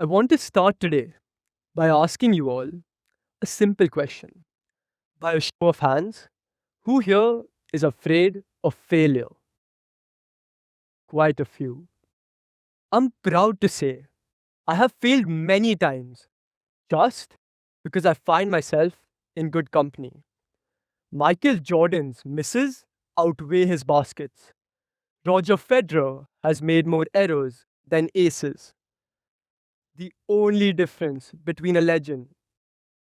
want to start today by asking you all a simple question. By a show of hands, who here is afraid of failure? Quite a few. I'm proud to say I have failed many times just because I find myself in good company. Michael Jordan's misses outweigh his baskets. Roger Federer has made more errors than aces. The only difference between a legend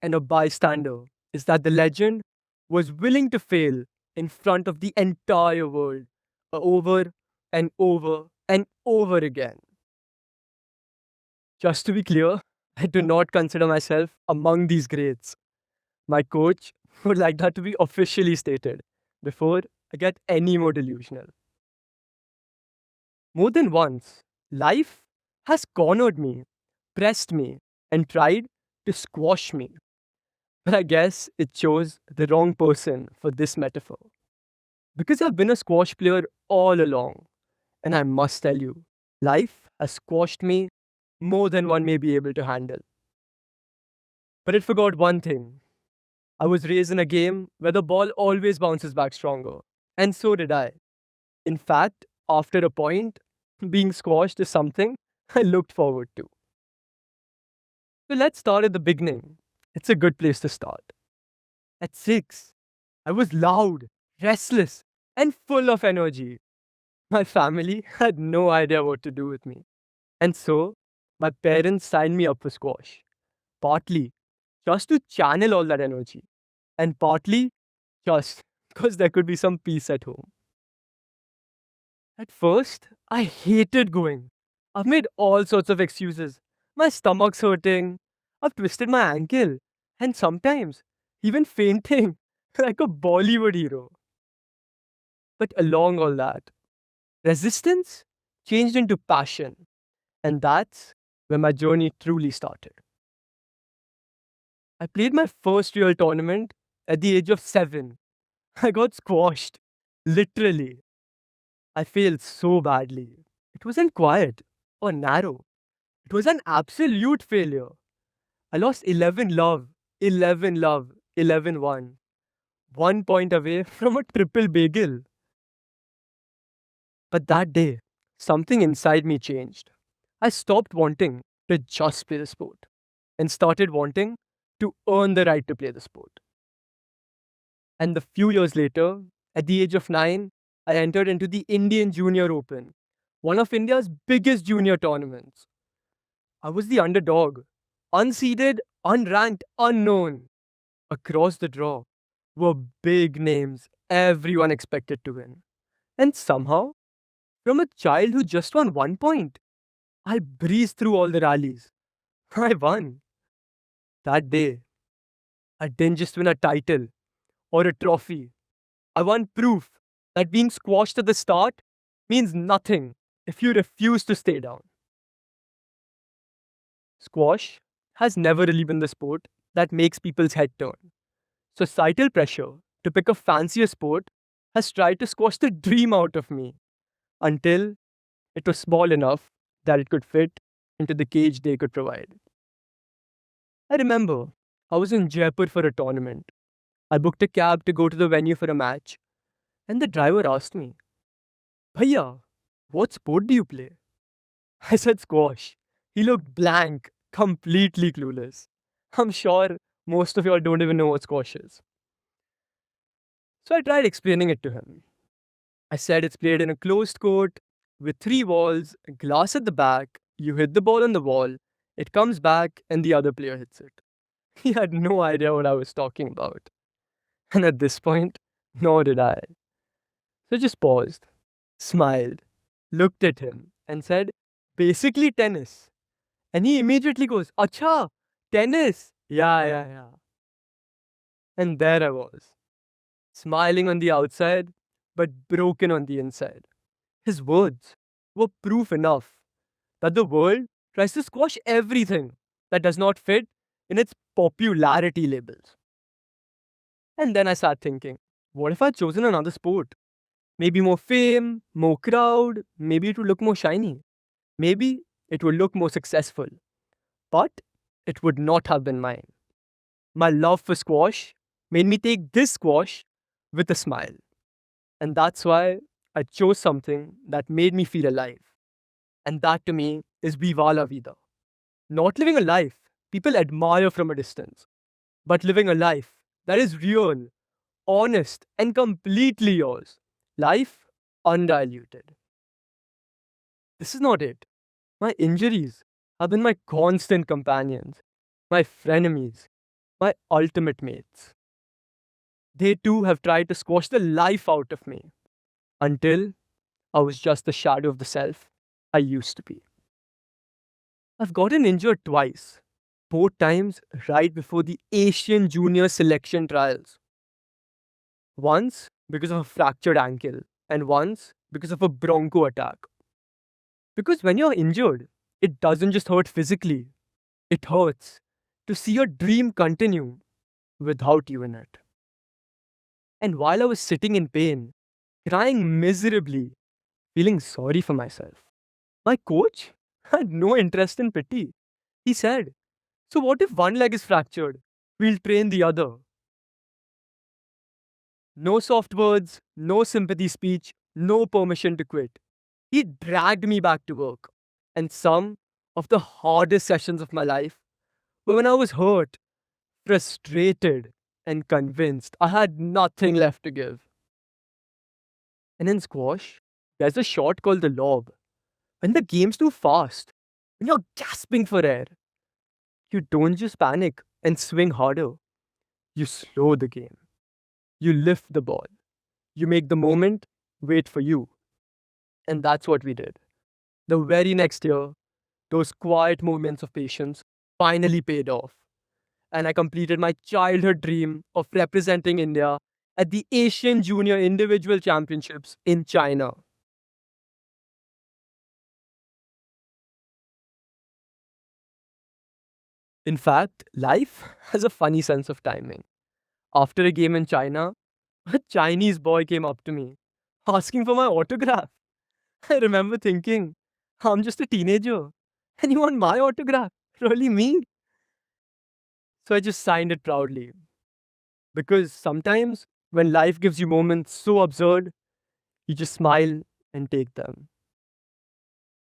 and a bystander is that the legend was willing to fail in front of the entire world over and over and over again. Just to be clear, I do not consider myself among these greats. My coach would like that to be officially stated before I get any more delusional. More than once, life has cornered me, pressed me, and tried to squash me. But I guess it chose the wrong person for this metaphor. Because I've been a squash player all along, and I must tell you, life has squashed me more than one may be able to handle. But it forgot one thing. I was raised in a game where the ball always bounces back stronger. And so did I. In fact, after a point, being squashed is something I looked forward to. So let's start at the beginning. It's a good place to start. At 6, I was loud, restless, and full of energy. My family had no idea what to do with me. And so, my parents signed me up for squash, partly just to channel all that energy, and partly just because there could be some peace at home. At first, I hated going. I've made all sorts of excuses. My stomach's hurting, I've twisted my ankle, and sometimes even fainting like a Bollywood hero. But along all that, resistance changed into passion, and that's where my journey truly started. I played my first real tournament at the age of 7. I got squashed, literally. I failed so badly. It wasn't quiet or narrow, it was an absolute failure. I lost 11 love, 11 love, 11 1. 1 point away from a triple bagel. But that day, something inside me changed. I stopped wanting to just play the sport and started wanting to earn the right to play the sport. And a few years later, at the age of 9, I entered into the Indian Junior Open, one of India's biggest junior tournaments. I was the underdog, unseeded, unranked, unknown. Across the draw were big names everyone expected to win. And somehow, from a child who just won 1 point, I breezed through all the rallies. I won. That day, I didn't just win a title or a trophy. I want proof that being squashed at the start means nothing if you refuse to stay down. Squash has never really been the sport that makes people's head turn. Societal pressure to pick a fancier sport has tried to squash the dream out of me until it was small enough that it could fit into the cage they could provide. I remember I was in Jaipur for a tournament. I booked a cab to go to the venue for a match, and the driver asked me, Bhaiya, what sport do you play? I said squash. He looked blank, completely clueless. I'm sure most of y'all don't even know what squash is. So I tried explaining it to him. I said it's played in a closed court with 3 walls, glass at the back, you hit the ball on the wall, it comes back, and the other player hits it. He had no idea what I was talking about. And at this point, nor did I. So I just paused, smiled, looked at him, and said, basically tennis. And he immediately goes, Acha, tennis. Yeah. And there I was, smiling on the outside, but broken on the inside. His words were proof enough that the world tries to squash everything that does not fit in its popularity labels. And then I sat thinking, what if I'd chosen another sport? Maybe more fame, more crowd, maybe it would look more shiny. Maybe it would look more successful. But it would not have been mine. My love for squash made me take this squash with a smile. And that's why I chose something that made me feel alive. And that to me is Viva la Vida. Not living a life people admire from a distance, but living a life that is real, honest, and completely yours. Life undiluted. This is not it. My injuries have been my constant companions, my frenemies, my ultimate mates. They too have tried to squash the life out of me until I was just the shadow of the self I used to be. I've gotten injured twice, both times right before the Asian Junior Selection trials. Once because of a fractured ankle, and once because of a bronco attack. Because when you're injured, it doesn't just hurt physically, it hurts to see your dream continue without you in it. And while I was sitting in pain, crying miserably, feeling sorry for myself, my coach had no interest in pity. He said, "So, what if one leg is fractured? We'll train the other." No soft words, no sympathy speech, no permission to quit. He dragged me back to work. And some of the hardest sessions of my life were when I was hurt, frustrated, and convinced I had nothing left to give. And in squash, there's a shot called the lob. When the game's too fast, when you're gasping for air, you don't just panic and swing harder. You slow the game. You lift the ball. You make the moment wait for you. And that's what we did. The very next year, those quiet moments of patience finally paid off. And I completed my childhood dream of representing India at the Asian Junior Individual Championships in China. In fact, life has a funny sense of timing. After a game in China, a Chinese boy came up to me asking for my autograph. I remember thinking, I'm just a teenager and you want my autograph? Really, me? So I just signed it proudly. Because sometimes when life gives you moments so absurd, you just smile and take them.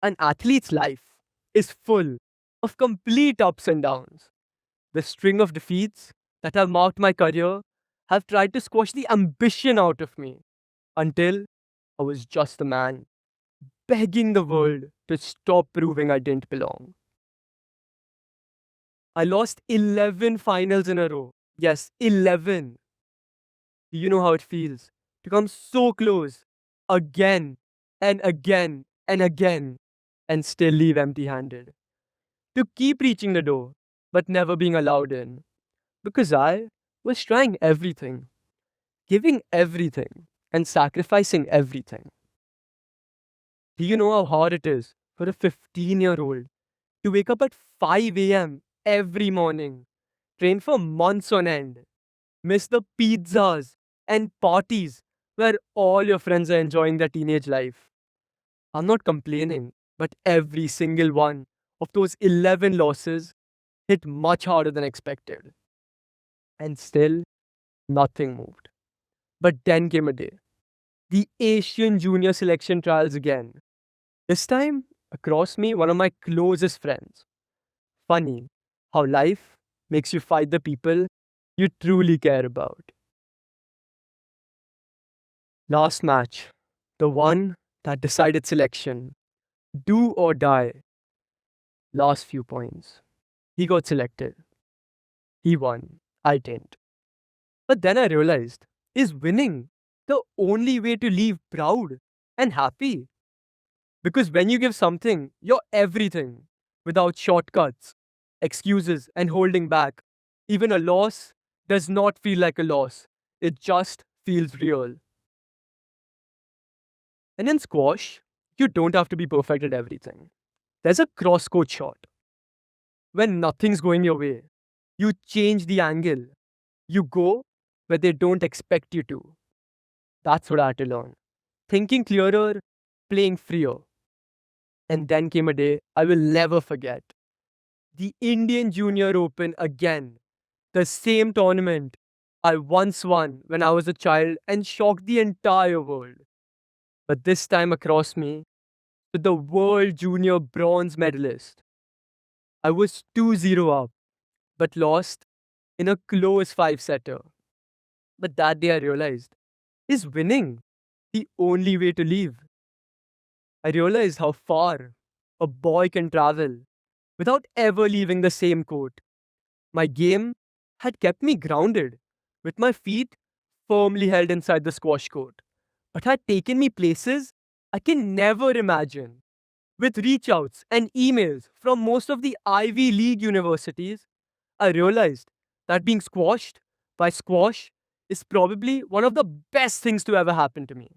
An athlete's life is full of complete ups and downs. The string of defeats that have marked my career have tried to squash the ambition out of me until I was just a man begging the world to stop proving I didn't belong. I lost 11 finals in a row. Yes, 11. Do you know how it feels to come so close again and again and again and still leave empty handed? To keep reaching the door but never being allowed in because I was trying everything, giving everything, and sacrificing everything. Do you know how hard it is for a 15-year-old to wake up at 5 a.m. every morning, train for months on end, miss the pizzas and parties where all your friends are enjoying their teenage life? I'm not complaining, but every single one of those 11 losses hit much harder than expected. And still, nothing moved. But then came a day. The Asian Junior Selection trials again. This time, across me, one of my closest friends. Funny how life makes you fight the people you truly care about. Last match, the one that decided selection. Do or die. Last few points. He got selected. He won. I didn't. But then I realized, is winning the only way to leave proud and happy? Because when you give something, you're everything, without shortcuts, excuses, and holding back. Even a loss does not feel like a loss, it just feels real. And in squash, you don't have to be perfect at everything. There's a cross court shot. When nothing's going your way, you change the angle. You go where they don't expect you to. That's what I had to learn. Thinking clearer, playing freer. And then came a day I will never forget. the Indian Junior Open again. The same tournament I once won when I was a child and shocked the entire world. But this time across me to the World Junior Bronze medalist. I was 2-0 up, but lost in a close 5-setter. But that day I realized, is winning the only way to leave? I realized how far a boy can travel without ever leaving the same court. My game had kept me grounded, with my feet firmly held inside the squash court, but had taken me places I can never imagine. With reach outs and emails from most of the Ivy League universities, I realized that being squashed by squash is probably one of the best things to ever happen to me.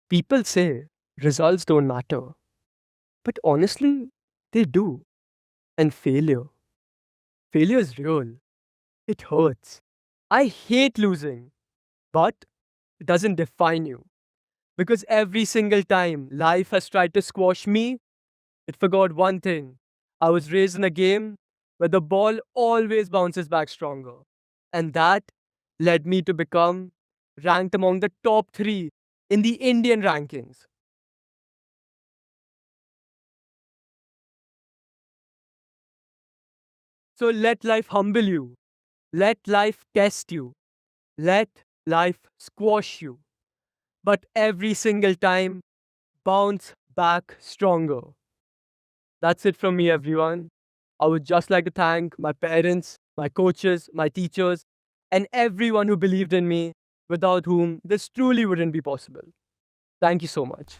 People say results don't matter, but honestly, they do. And failure is real. It hurts. I hate losing, but it doesn't define you. Because every single time life has tried to squash me, it forgot one thing. I was raised in a game where the ball always bounces back stronger. And that led me to become ranked among the top 3 in the Indian rankings. So let life humble you. Let life test you. Let life squash you. But every single time, bounce back stronger. That's it from me, everyone. I would just like to thank my parents, my coaches, my teachers, and everyone who believed in me, without whom this truly wouldn't be possible. Thank you so much.